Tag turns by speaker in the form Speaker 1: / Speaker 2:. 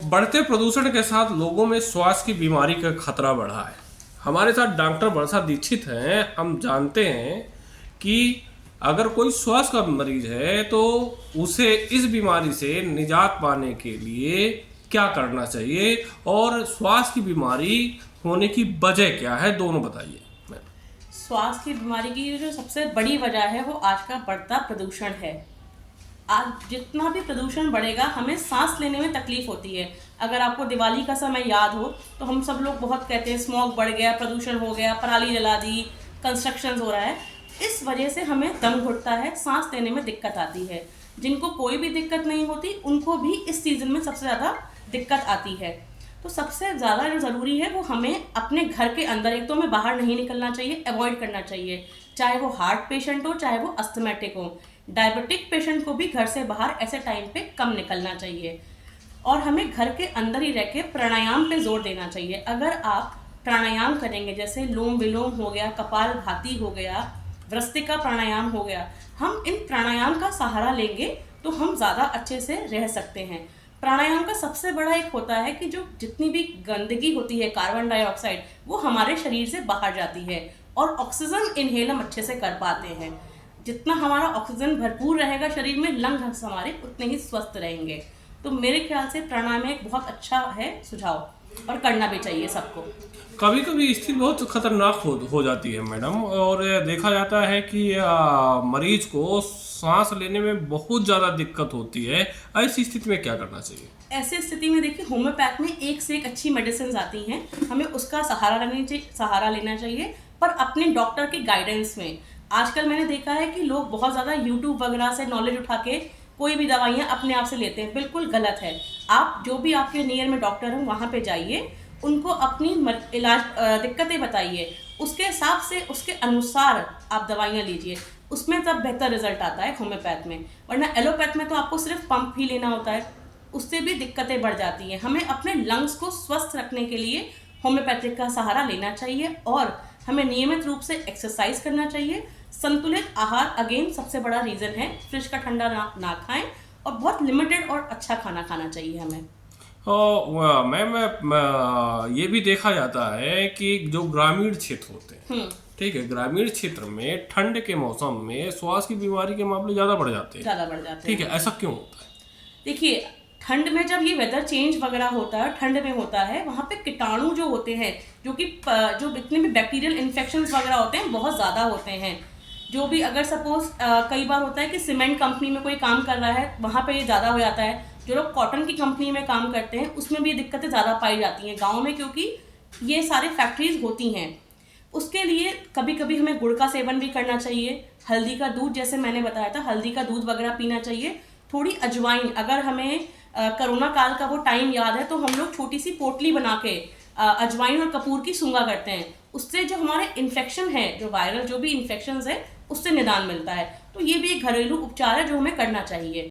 Speaker 1: बढ़ते प्रदूषण के साथ लोगों में श्वास की बीमारी का खतरा बढ़ा है। हमारे साथ डॉक्टर वर्षा दीक्षित हैं। हम जानते हैं कि अगर कोई श्वास का मरीज है तो उसे इस बीमारी से निजात पाने के लिए क्या करना चाहिए और श्वास की बीमारी होने की वजह क्या है, दोनों बताइए।
Speaker 2: श्वास की बीमारी की जो सबसे बड़ी वजह है वो आज का बढ़ता प्रदूषण है। आज जितना भी प्रदूषण बढ़ेगा हमें सांस लेने में तकलीफ होती है। अगर आपको दिवाली का समय याद हो तो हम सब लोग बहुत कहते हैं स्मॉग बढ़ गया, प्रदूषण हो गया, पराली जला दी, कंस्ट्रक्शन हो रहा है। इस वजह से हमें दम घुटता है, सांस लेने में दिक्कत आती है। जिनको कोई भी दिक्कत नहीं होती उनको भी इस सीज़न में सबसे ज़्यादा दिक्कत आती है। तो सबसे ज़्यादा जो ज़रूरी है वो हमें अपने घर के अंदर, एक तो हमें बाहर नहीं निकलना चाहिए, अवॉइड करना चाहिए, चाहे वो हार्ट पेशेंट हो चाहे वो अस्थमेटिक हो। डायबिटिक पेशेंट को भी घर से बाहर ऐसे टाइम पे कम निकलना चाहिए और हमें घर के अंदर ही रह के प्राणायाम पे जोर देना चाहिए। अगर आप प्राणायाम करेंगे, जैसे लोम विलोम हो गया, कपालभाति हो गया, वृस्तिका प्राणायाम हो गया, हम इन प्राणायाम का सहारा लेंगे तो हम ज़्यादा अच्छे से रह सकते हैं। प्राणायाम का सबसे बड़ा एक होता है कि जो जितनी भी गंदगी होती है, कार्बन डाइऑक्साइड, वो हमारे शरीर से बाहर जाती है और ऑक्सीजन इनहेल हम अच्छे से कर पाते हैं। जितना हमारा ऑक्सीजन भरपूर रहेगा शरीर में, लंग्स हमारे उतने ही स्वस्थ रहेंगे। तो मेरे ख्याल से प्राणायाम एक बहुत अच्छा है सुझाव और करना भी चाहिए सबको।
Speaker 1: कभी कभी स्थिति बहुत खतरनाक हो जाती है मैडम, और देखा जाता है कि मरीज को सांस लेने में बहुत ज़्यादा दिक्कत होती है। ऐसी स्थिति में क्या करना चाहिए?
Speaker 2: ऐसी स्थिति में देखिए, होम्योपैथ में एक से एक अच्छी मेडिसिन आती हैं, हमें उसका सहारा लेना चाहिए, पर अपने डॉक्टर के गाइडेंस में। आजकल मैंने देखा है कि लोग बहुत ज़्यादा यूट्यूब वगैरह से नॉलेज उठा के कोई भी दवाइयाँ अपने आप से लेते हैं, बिल्कुल गलत है। आप जो भी आपके नियर में डॉक्टर हैं वहाँ पे जाइए, उनको अपनी इलाज दिक्कतें बताइए, उसके हिसाब से उसके अनुसार आप दवाइयाँ लीजिए, उसमें तब बेहतर रिजल्ट आता है होम्योपैथ में। वरना एलोपैथ में तो आपको सिर्फ पंप ही लेना होता है, उससे भी दिक्कतें बढ़ जाती हैं। हमें अपने लंग्स को स्वस्थ रखने के लिए होम्योपैथिक का सहारा लेना चाहिए और हमें नियमित रूप से एक्सरसाइज करना चाहिए। संतुलित आहार अगेन सबसे बड़ा रीज़न है, फ्रिज का ठंडा ना खाएं और बहुत लिमिटेड और अच्छा खाना खाना चाहिए हमें।
Speaker 1: मैम, ये भी देखा जाता है कि जो ग्रामीण क्षेत्र होते हैं, ठीक है, ग्रामीण क्षेत्र में ठंड के मौसम में श्वास की बीमारी के मामले ज़्यादा बढ़ जाते हैं। ठीक है, ऐसा क्यों होता है?
Speaker 2: देखिए, ठंड में जब ये वेदर चेंज वगैरह होता है, ठंड में होता है, वहाँ पे कीटाणु जो होते हैं, जो इतने भी बैक्टीरियल इन्फेक्शंस वगैरह होते हैं बहुत ज़्यादा होते हैं। जो भी अगर सपोज कई बार होता है कि सीमेंट कंपनी में कोई काम कर रहा है, वहाँ पे ये ज़्यादा हो जाता है। जो लोग कॉटन की कंपनी में काम करते हैं उसमें भी दिक्कतें ज़्यादा पाई जाती हैं गाँव में, क्योंकि ये सारे फैक्ट्रीज होती हैं। उसके लिए कभी कभी हमें गुड़ का सेवन भी करना चाहिए, हल्दी का दूध, जैसे मैंने बताया था, हल्दी का दूध वगैरह पीना चाहिए। थोड़ी अजवाइन, अगर हमें कोरोना काल का वो टाइम याद है तो हम लोग छोटी सी पोटली बना के अजवाइन और कपूर की सूंघा करते हैं, उससे जो हमारे इन्फेक्शन है, जो वायरल जो भी इन्फेक्शन है, उससे निदान मिलता है। तो ये भी एक घरेलू उपचार है जो हमें करना चाहिए।